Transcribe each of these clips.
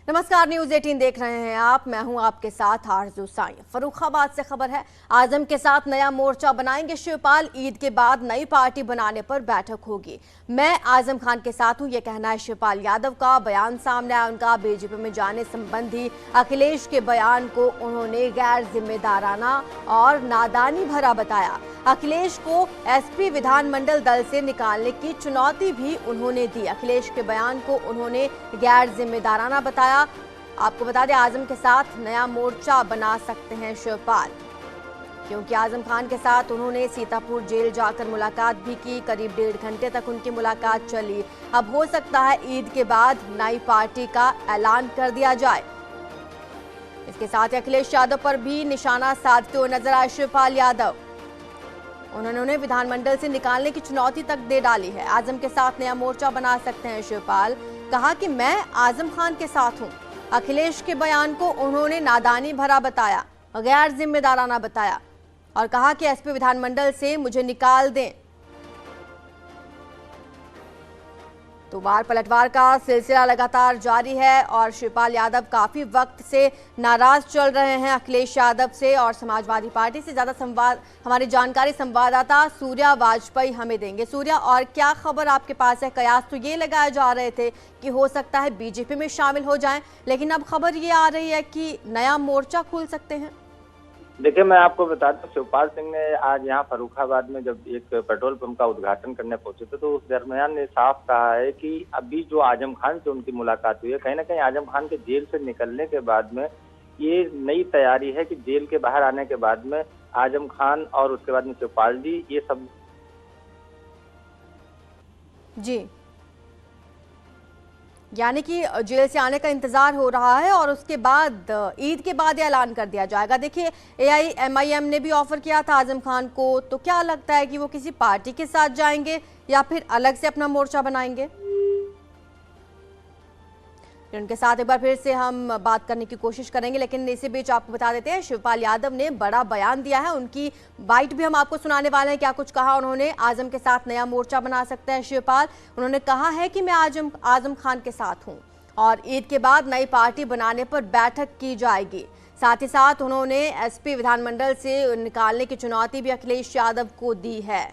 नमस्कार, न्यूज 18 देख रहे हैं आप। मैं हूं आपके साथ आरजू साई। फर्रुखाबाद से खबर है, आजम के साथ नया मोर्चा बनाएंगे शिवपाल। ईद के बाद नई पार्टी बनाने पर बैठक होगी। मैं आजम खान के साथ हूं, यह कहना है शिवपाल यादव का। बयान सामने आया उनका। बीजेपी में जाने संबंधी अखिलेश के बयान को उन्होंने गैर जिम्मेदाराना और नादानी भरा बताया। अखिलेश को एसपी विधानमंडल दल से निकालने की चुनौती भी उन्होंने दी। अखिलेश के बयान को उन्होंने गैर जिम्मेदाराना बताया। आपको बता दें, आजम के साथ नया मोर्चा बना सकते हैं शिवपाल, क्योंकि आजम खान के साथ उन्होंने सीतापुर जेल जाकर मुलाकात भी की। करीब 1.5 घंटे तक उनकी मुलाकात चली। अब हो सकता है ईद के बाद नई पार्टी का ऐलान कर दिया जाए। इसके साथ अखिलेश यादव पर भी निशाना साधते हुए नजर आए शिवपाल यादव। उन्होंने उन्हें विधानमंडल से निकालने की चुनौती तक दे डाली है। आजम के साथ नया मोर्चा बना सकते हैं शिवपाल। कहा कि मैं आजम खान के साथ हूं। अखिलेश के बयान को उन्होंने नादानी भरा बताया, गैर जिम्मेदाराना बताया और कहा कि एसपी विधानमंडल से मुझे निकाल दें। तो वार पलटवार का सिलसिला लगातार जारी है और शिवपाल यादव काफी वक्त से नाराज चल रहे हैं अखिलेश यादव से और समाजवादी पार्टी से। ज्यादा संवाद हमारी जानकारी संवाददाता सूर्या वाजपेयी हमें देंगे। सूर्या, और क्या खबर आपके पास है? कयास तो ये लगाए जा रहे थे कि हो सकता है बीजेपी में शामिल हो जाएं, लेकिन अब खबर ये आ रही है कि नया मोर्चा खोल सकते हैं। देखिए, मैं आपको बता दूं, शिवपाल सिंह ने आज यहाँ फर्रुखाबाद में जब एक पेट्रोल पंप का उद्घाटन करने पहुंचे थे तो उस दरमियान ने साफ कहा है कि अभी जो आजम खान से उनकी मुलाकात हुई है, कहीं ना कहीं आजम खान के जेल से निकलने के बाद में ये नई तैयारी है कि जेल के बाहर आने के बाद में आजम खान और उसके बाद में शिवपाल जी ये सब जी, यानी कि जेल से आने का इंतजार हो रहा है और उसके बाद ईद के बाद ऐलान कर दिया जाएगा। देखिए, AIMIM ने भी ऑफर किया था आजम खान को, तो क्या लगता है कि वो किसी पार्टी के साथ जाएंगे या फिर अलग से अपना मोर्चा बनाएंगे? उनके साथ एक बार फिर से हम बात करने की कोशिश करेंगे, लेकिन इसी बीच आपको बता देते हैं शिवपाल यादव ने बड़ा बयान दिया है। उनकी बाइट भी हम आपको सुनाने वाले हैं। क्या कुछ कहा उन्होंने? आजम के साथ नया मोर्चा बना सकते हैं शिवपाल। उन्होंने कहा है कि मैं आजम खान के साथ हूं और ईद के बाद नई पार्टी बनाने पर बैठक की जाएगी। साथ ही साथ उन्होंने एसपी विधानमंडल से निकालने की चुनौती भी अखिलेश यादव को दी है।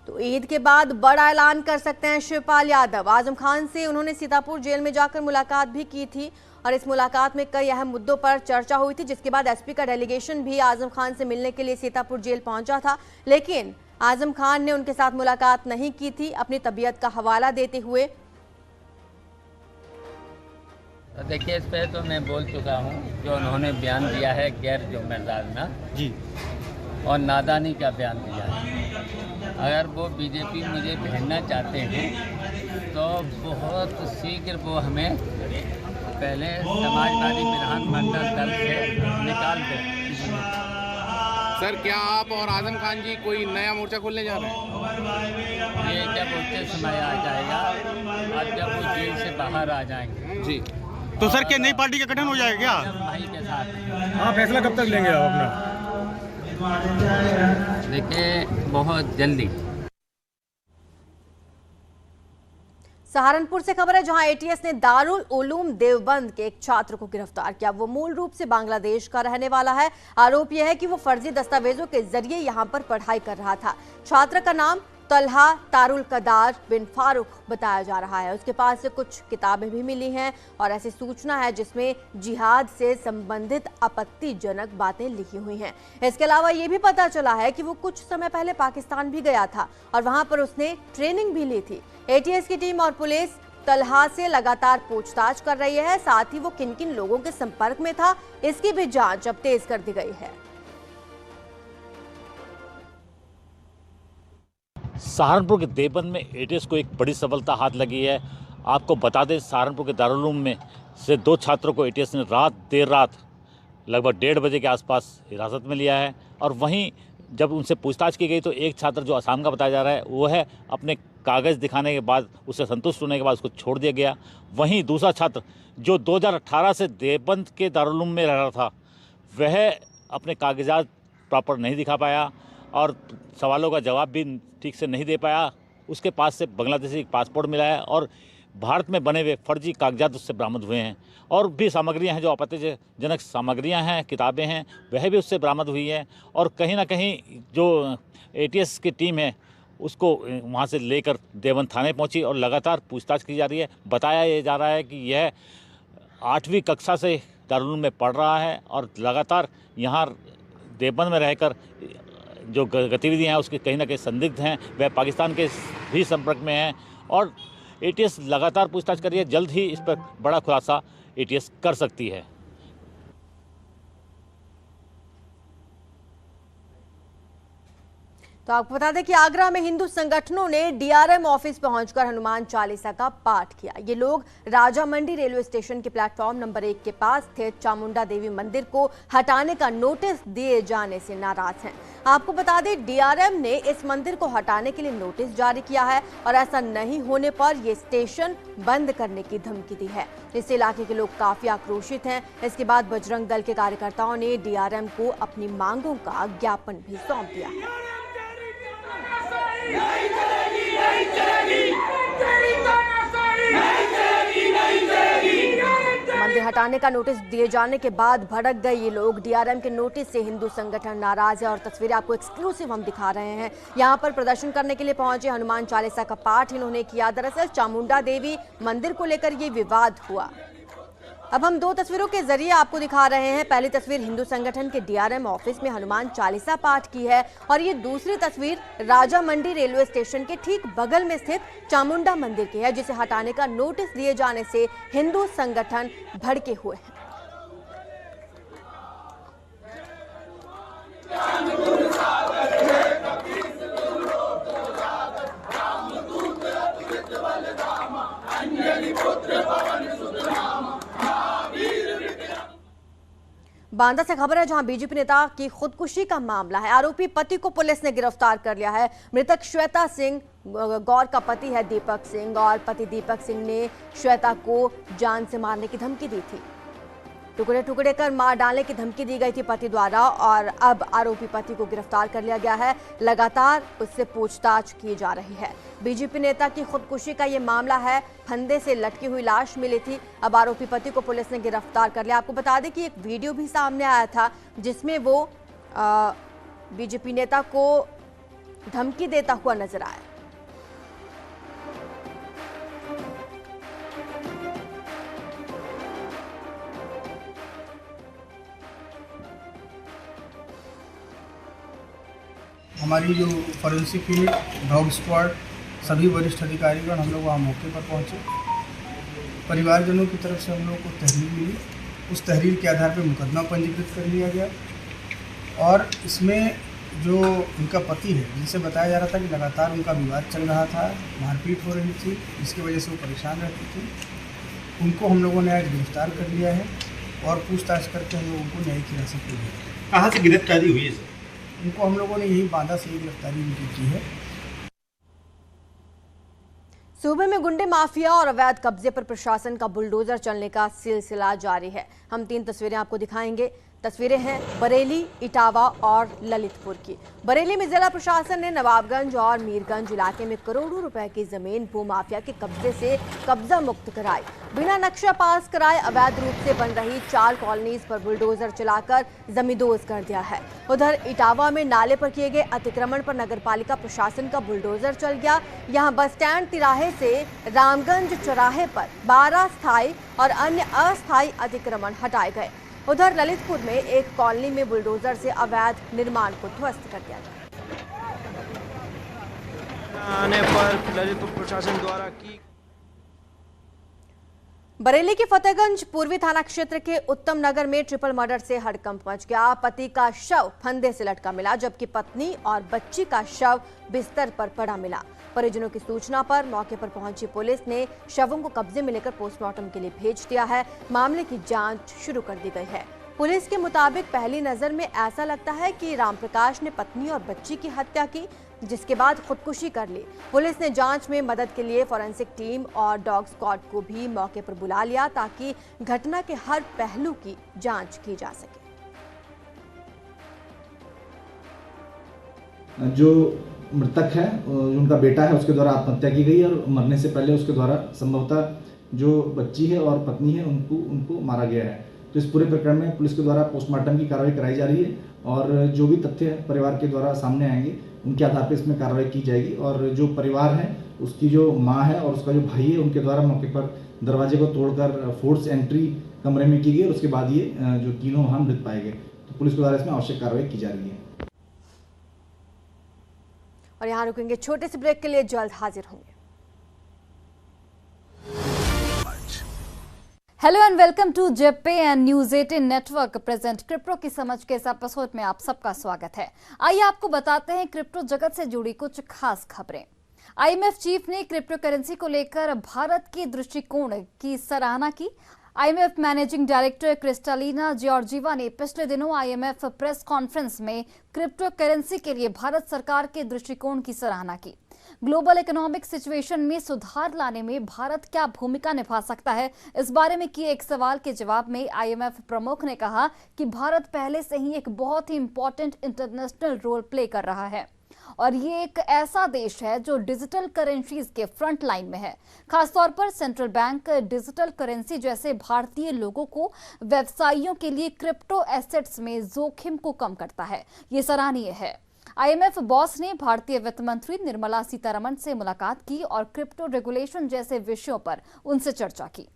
तो ईद के बाद बड़ा ऐलान कर सकते हैं शिवपाल यादव। आजम खान से उन्होंने सीतापुर जेल में जाकर मुलाकात भी की थी और इस मुलाकात में कई अहम मुद्दों पर चर्चा हुई थी, जिसके बाद एसपी का डेलीगेशन भी आजम खान से मिलने के लिए सीतापुर जेल पहुंचा था। लेकिन आजम खान ने उनके साथ मुलाकात नहीं की थी, अपनी तबीयत का हवाला देते हुए। देखिए, इस पर तो मैं बोल चुका हूँ। जो उन्होंने बयान दिया है गैर जिम्मेदाराना जी और नादानी का बयान दिया है। अगर वो बीजेपी मुझे भेजना चाहते हैं तो बहुत शीघ्र वो हमें पहले समाजवादी विधानमंडल दल से निकाल दें। सर, क्या आप और आजम खान जी कोई नया मोर्चा खोलने जा रहे हैं? ये जब उचित समय आ जाएगा और जब वो जेल से बाहर आ जाएंगे जी, तो सर क्या नई पार्टी का गठन हो जाएगा क्या? भाई के साथ। हाँ, फैसला कब तक लेंगे आप अपना? देखिए, बहुत जल्दी। सहारनपुर से खबर है, जहां एटीएस ने दारुल उलूम देवबंद के एक छात्र को गिरफ्तार किया। वो मूल रूप से बांग्लादेश का रहने वाला है। आरोप यह है कि वो फर्जी दस्तावेजों के जरिए यहां पर पढ़ाई कर रहा था। छात्र का नाम तलहा तारुल कदार बिन फारूक बताया जा रहा है। उसके पास से कुछ किताबें भी मिली हैं और ऐसी सूचना है जिसमें जिहाद से संबंधित आपत्तिजनक बातें लिखी हुई हैं। इसके अलावा ये भी पता चला है कि वो कुछ समय पहले पाकिस्तान भी गया था और वहां पर उसने ट्रेनिंग भी ली थी। एटीएस की टीम और पुलिस तलहा से लगातार पूछताछ कर रही है। साथ ही वो किन किन लोगों के संपर्क में था, इसकी भी जांच अब तेज कर दी गई है। सहारनपुर के देवबंद में एटीएस को एक बड़ी सफलता हाथ लगी है। आपको बता दें, सहारनपुर के दारुल उलूम में से 2 छात्रों को एटीएस ने देर रात लगभग 1:30 बजे के आसपास हिरासत में लिया है और वहीं जब उनसे पूछताछ की गई तो एक छात्र जो आसाम का बताया जा रहा है वो है अपने कागज़ दिखाने के बाद उससे संतुष्ट होने के बाद उसको छोड़ दिया गया। वहीं दूसरा छात्र जो 2018 से देवबंद के दारुल उलूम में रह रहा था वह अपने कागजात प्रॉपर नहीं दिखा पाया और सवालों का जवाब भी ठीक से नहीं दे पाया। उसके पास से बांग्लादेशी पासपोर्ट मिला है और भारत में बने हुए फर्जी कागजात उससे बरामद हुए हैं और भी सामग्रियां हैं जो आपत्तिजनक सामग्रियां हैं, किताबें हैं, वह भी उससे बरामद हुई है। और कहीं ना कहीं जो ATS की टीम है उसको वहाँ से लेकर देवबंद थाने पहुँची और लगातार पूछताछ की जा रही है। बताया ये जा रहा है कि यह 8वीं कक्षा से दारुल उलूम में पढ़ रहा है और लगातार यहाँ देवबंद में रहकर जो गतिविधियाँ हैं उसके कहीं ना कहीं संदिग्ध हैं, वह पाकिस्तान के भी संपर्क में हैं और ATS लगातार पूछताछ कर रही है। जल्द ही इस पर बड़ा खुलासा ATS कर सकती है। तो आपको बता दें कि आगरा में हिंदू संगठनों ने DRM ऑफिस पहुंचकर हनुमान चालीसा का पाठ किया। ये लोग राजा मंडी रेलवे स्टेशन के प्लेटफॉर्म नंबर 1 के पास स्थित चामुंडा देवी मंदिर को हटाने का नोटिस दिए जाने से नाराज हैं। आपको बता दें DRM ने इस मंदिर को हटाने के लिए नोटिस जारी किया है और ऐसा नहीं होने पर ये स्टेशन बंद करने की धमकी दी है। इस इलाके के लोग काफी आक्रोशित हैं। इसके बाद बजरंग दल के कार्यकर्ताओं ने DRM को अपनी मांगों का ज्ञापन भी सौंप दिया है। नहीं चलेगी, नहीं चलेगी, तेरी तानाशाही नहीं चलेगी, नहीं चलेगी। मंदिर हटाने का नोटिस दिए जाने के बाद भड़क गए ये लोग। DRM के नोटिस से हिंदू संगठन नाराज है और तस्वीरें आपको एक्सक्लूसिव हम दिखा रहे हैं। यहाँ पर प्रदर्शन करने के लिए पहुंचे हनुमान चालीसा का पाठ इन्होंने किया। दरअसल चामुंडा देवी मंदिर को लेकर ये विवाद हुआ। अब हम 2 तस्वीरों के जरिए आपको दिखा रहे हैं। पहली तस्वीर हिंदू संगठन के DRM ऑफिस में हनुमान चालीसा पाठ की है और ये दूसरी तस्वीर राजा मंडी रेलवे स्टेशन के ठीक बगल में स्थित चामुंडा मंदिर की है, जिसे हटाने का नोटिस दिए जाने से हिंदू संगठन भड़के हुए हैं। बांदा से खबर है जहां बीजेपी नेता की खुदकुशी का मामला है। आरोपी पति को पुलिस ने गिरफ्तार कर लिया है। मृतक श्वेता सिंह गौर का पति है दीपक सिंह और पति दीपक सिंह ने श्वेता को जान से मारने की धमकी दी थी। टुकड़े टुकड़े कर मार डालने की धमकी दी गई थी पति द्वारा और अब आरोपी पति को गिरफ्तार कर लिया गया है। लगातार उससे पूछताछ की जा रही है। बीजेपी नेता की खुदकुशी का ये मामला है। फंदे से लटकी हुई लाश मिली थी। अब आरोपी पति को पुलिस ने गिरफ्तार कर लिया। आपको बता दें कि एक वीडियो भी सामने आया था जिसमें वो बीजेपी नेता को धमकी देता हुआ नजर आया। हमारी जो फॉरेंसिक यूनिट, डॉग स्क्वाड, सभी वरिष्ठ अधिकारीगण हम लोग वहाँ मौके पर पहुँचे। परिवारजनों की तरफ से हम लोग को तहरीर मिली। उस तहरीर के आधार पर मुकदमा पंजीकृत कर लिया गया और इसमें जो उनका पति है जिनसे बताया जा रहा था कि लगातार उनका विवाद चल रहा था, मारपीट हो रही थी, जिसकी वजह से वो परेशान रहती थी, उनको हम लोगों ने आज गिरफ्तार कर लिया है और पूछताछ करके हम लोगों को न्यायिक हिरासत में लिया। कहाँ से गिरफ्तारी हुई है सर? उनको हम लोगों ने यही बांदा से गिरफ्तारी उनकी की है। सूबे में गुंडे माफिया और अवैध कब्जे पर प्रशासन का बुलडोजर चलने का सिलसिला जारी है। हम 3 तस्वीरें आपको दिखाएंगे। तस्वीरें हैं बरेली, इटावा और ललितपुर की। बरेली में जिला प्रशासन ने नवाबगंज और मीरगंज इलाके में करोड़ों रुपए की जमीन भूमाफिया के कब्जे से कब्जा मुक्त कराई। बिना नक्शा पास कराए अवैध रूप से बन रही 4 कॉलोनीज पर बुलडोजर चलाकर जमींदोज कर दिया है। उधर इटावा में नाले पर किए गए अतिक्रमण पर नगरपालिका प्रशासन का बुलडोजर चल गया। यहाँ बस स्टैंड तिराहे से रामगंज चौराहे पर 12 स्थायी और अन्य अस्थायी अतिक्रमण हटाए गए। उधर ललितपुर में एक कॉलोनी में बुलडोजर से अवैध निर्माण को ध्वस्त कर दिया गया। आने पर ललितपुर प्रशासन द्वारा की। बरेली के फतेहगंज पूर्वी थाना क्षेत्र के उत्तम नगर में ट्रिपल मर्डर से हड़कंप मच गया। पति का शव फंदे से लटका मिला जबकि पत्नी और बच्ची का शव बिस्तर पर पड़ा मिला। परिजनों की सूचना पर मौके पर पहुंची पुलिस ने शवों को कब्जे में लेकर पोस्टमार्टम के लिए भेज दिया है। मामले की जांच शुरू कर दी गई है। पुलिस के मुताबिक पहली नजर में ऐसा लगता है कि रामप्रकाश ने पत्नी और बच्ची की हत्या की, जिसके बाद खुदकुशी कर ली। पुलिस ने जांच में मदद के लिए फॉरेंसिक टीम और डॉग स्क्वाड को भी मौके पर बुला लिया ताकि घटना के हर पहलू की जांच की जा सके। जो मृतक है, उनका बेटा है, उसके द्वारा आत्महत्या की गई और मरने से पहले उसके द्वारा संभवतः जो बच्ची है और पत्नी है उनको मारा गया है। तो इस पूरे प्रकरण में पुलिस के द्वारा पोस्टमार्टम की कार्रवाई कराई जा रही है और जो भी तथ्य परिवार के द्वारा सामने आएंगे उनके आधार पर इसमें कार्रवाई की जाएगी। और जो परिवार है उसकी जो माँ है और उसका जो भाई है उनके द्वारा मौके पर दरवाजे को तोड़कर फोर्स एंट्री कमरे में की गई और उसके बाद ये जो तीनों वहाँ मृत पाए गए। तो पुलिस के द्वारा इसमें आवश्यक कार्रवाई की जा रही है। और यहाँ रुकेंगे छोटे से ब्रेक के लिए, जल्द हाजिर होंगे। हेलो एंड वेलकम टू जेपे and news 18 network present crypto की समझ के इस एपिसोड में आप सबका स्वागत है। आइए आपको बताते हैं क्रिप्टो जगत से जुड़ी कुछ खास खबरें। आईएमएफ चीफ ने क्रिप्टो करेंसी को लेकर भारत के दृष्टिकोण की सराहना की। IMF managing director Kristalina Georgieva ने पिछले दिनों आईएमएफ प्रेस कॉन्फ्रेंस में क्रिप्टो करेंसी के लिए भारत सरकार के दृष्टिकोण की सराहना की। ग्लोबल इकोनॉमिक सिचुएशन में सुधार लाने में भारत क्या भूमिका निभा सकता है, इस बारे में किए एक सवाल के जवाब में आईएमएफ प्रमुख ने कहा कि भारत पहले से ही एक बहुत ही इंपॉर्टेंट इंटरनेशनल रोल प्ले कर रहा है और ये एक ऐसा देश है जो डिजिटल करेंसीज के फ्रंट लाइन में है। खासतौर पर सेंट्रल बैंक डिजिटल करेंसी जैसे भारतीय लोगों को व्यवसायियों के लिए क्रिप्टो एसेट्स में जोखिम को कम करता है। ये सराहनीय है। आईएमएफ बॉस ने भारतीय वित्त मंत्री निर्मला सीतारमण से मुलाकात की और क्रिप्टो रेगुलेशन जैसे विषयों पर उनसे चर्चा की।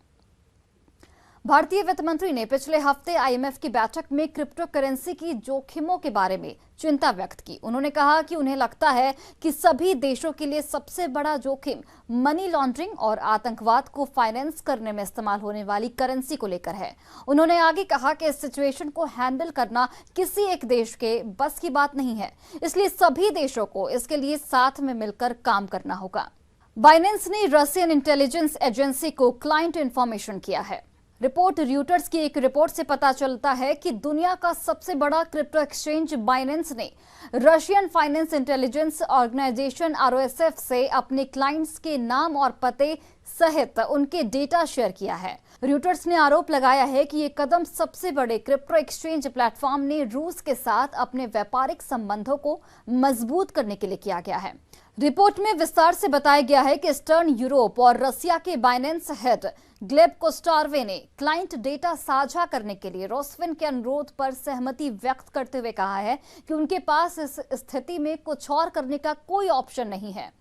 भारतीय वित्त मंत्री ने पिछले हफ्ते आईएमएफ की बैठक में क्रिप्टो करेंसी की जोखिमों के बारे में चिंता व्यक्त की। उन्होंने कहा कि उन्हें लगता है कि सभी देशों के लिए सबसे बड़ा जोखिम मनी लॉन्ड्रिंग और आतंकवाद को फाइनेंस करने में इस्तेमाल होने वाली करेंसी को लेकर है। उन्होंने आगे कहा कि इस सिचुएशन को हैंडल करना किसी एक देश के बस की बात नहीं है, इसलिए सभी देशों को इसके लिए साथ में मिलकर काम करना होगा। बाइनेंस ने रशियन इंटेलिजेंस एजेंसी को क्लाइंट इंफॉर्मेशन किया है। रिपोर्ट रॉयटर्स की एक रिपोर्ट से पता चलता है कि दुनिया का सबसे बड़ा क्रिप्टो एक्सचेंज बाइनेंस ने Russian finance intelligence organisation ROSF से अपने क्लाइंट्स के नाम और पते सहित उनके डेटा शेयर किया है। रॉयटर्स ने आरोप लगाया है कि ये कदम सबसे बड़े क्रिप्टो एक्सचेंज प्लेटफॉर्म ने रूस के साथ अपने व्यापारिक संबंधों को मजबूत करने के लिए किया गया है। रिपोर्ट में विस्तार से बताया गया है कि ईस्टर्न यूरोप और रसिया के बाइनेंस हेड ग्लेब कोस्टार्वे ने क्लाइंट डेटा साझा करने के लिए रोस्विन के अनुरोध पर सहमति व्यक्त करते हुए कहा है कि उनके पास इस स्थिति में कुछ और करने का कोई ऑप्शन नहीं है।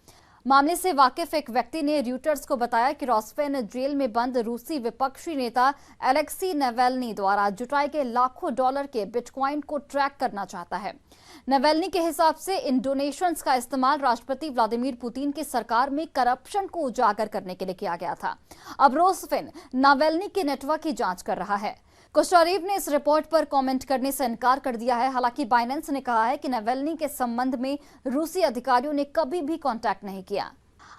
मामले से वाकिफ एक व्यक्ति ने रॉयटर्स को बताया कि रोस्विन जेल में बंद रूसी विपक्षी नेता एलेक्सी नावाल्नी द्वारा जुटाए गए लाखों डॉलर के बिटकॉइन को ट्रैक करना चाहता है। नावाल्नी के हिसाब से इन डोनेशंस का इस्तेमाल राष्ट्रपति व्लादिमीर पुतिन की सरकार में करप्शन को उजागर करने के लिए किया गया था। अब रोस्विन नावाल्नी के नेटवर्क की जांच कर रहा है। कोस्टारेव ने इस रिपोर्ट पर कमेंट करने से इनकार कर दिया है। हालांकि बाइनेंस ने कहा है कि नावाल्नी के संबंध में रूसी अधिकारियों ने कभी भी कांटेक्ट नहीं किया।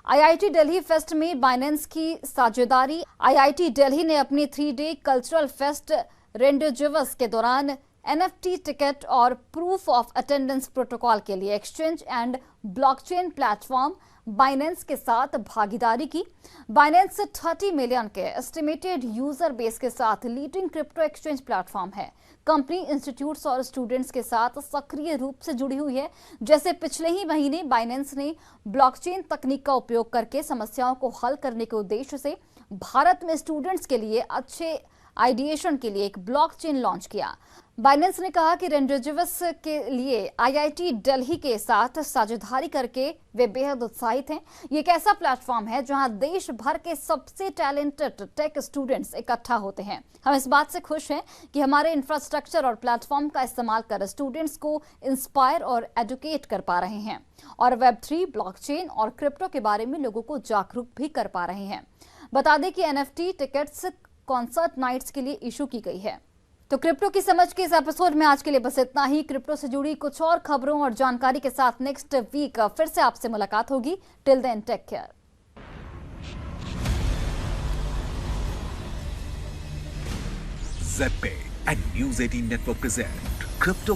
आईआईटी दिल्ली फेस्ट में बाइनेंस की साझेदारी। आईआईटी दिल्ली ने अपनी 3-डे कल्चरल फेस्ट रेंडोजिवस के दौरान NFT टिकट और प्रूफ ऑफ अटेंडेंस प्रोटोकॉल के लिए exchange and blockchain platform Binance के साथ भागीदारी की। बाइनेंस 30 मिलियन के एस्टिमेटेड यूजर बेस के साथ लीडिंग क्रिप्टो एक्सचेंज प्लेटफॉर्म है। कंपनी इंस्टीट्यूट्स और स्टूडेंट्स के साथ सक्रिय रूप से जुड़ी हुई है। जैसे पिछले ही महीने बाइनेंस ने ब्लॉकचेन तकनीक का उपयोग करके समस्याओं को हल करने के उद्देश्य से भारत में स्टूडेंट्स के लिए अच्छे आइडिएशन के लिए एक ब्लॉकचेन लॉन्च किया। बाइनेंस ने कहा कि रेंडोजिवस के लिए आईआईटी दिल्ली के साथ साझेदारी करके वे बेहद उत्साहित हैं। ये एक ऐसा प्लेटफॉर्म है जहां देश भर के सबसे टैलेंटेड टेक स्टूडेंट्स इकट्ठा होते हैं। हम इस बात से खुश हैं कि हमारे इंफ्रास्ट्रक्चर और प्लेटफॉर्म का इस्तेमाल कर स्टूडेंट्स को इंस्पायर और एजुकेट कर पा रहे हैं और Web3, ब्लॉकचेन और क्रिप्टो के बारे में लोगों को जागरूक भी कर पा रहे हैं। बता दें कि NFT टिकट्स कॉन्सर्ट नाइट्स के लिए इशू की गई है। तो क्रिप्टो की समझ के इस एपिसोड में आज के लिए बस इतना ही। क्रिप्टो से जुड़ी कुछ और खबरों और जानकारी के साथ नेक्स्ट वीक फिर से आपसे मुलाकात होगी। Till then take care. ZPay and News 18 Network present crypto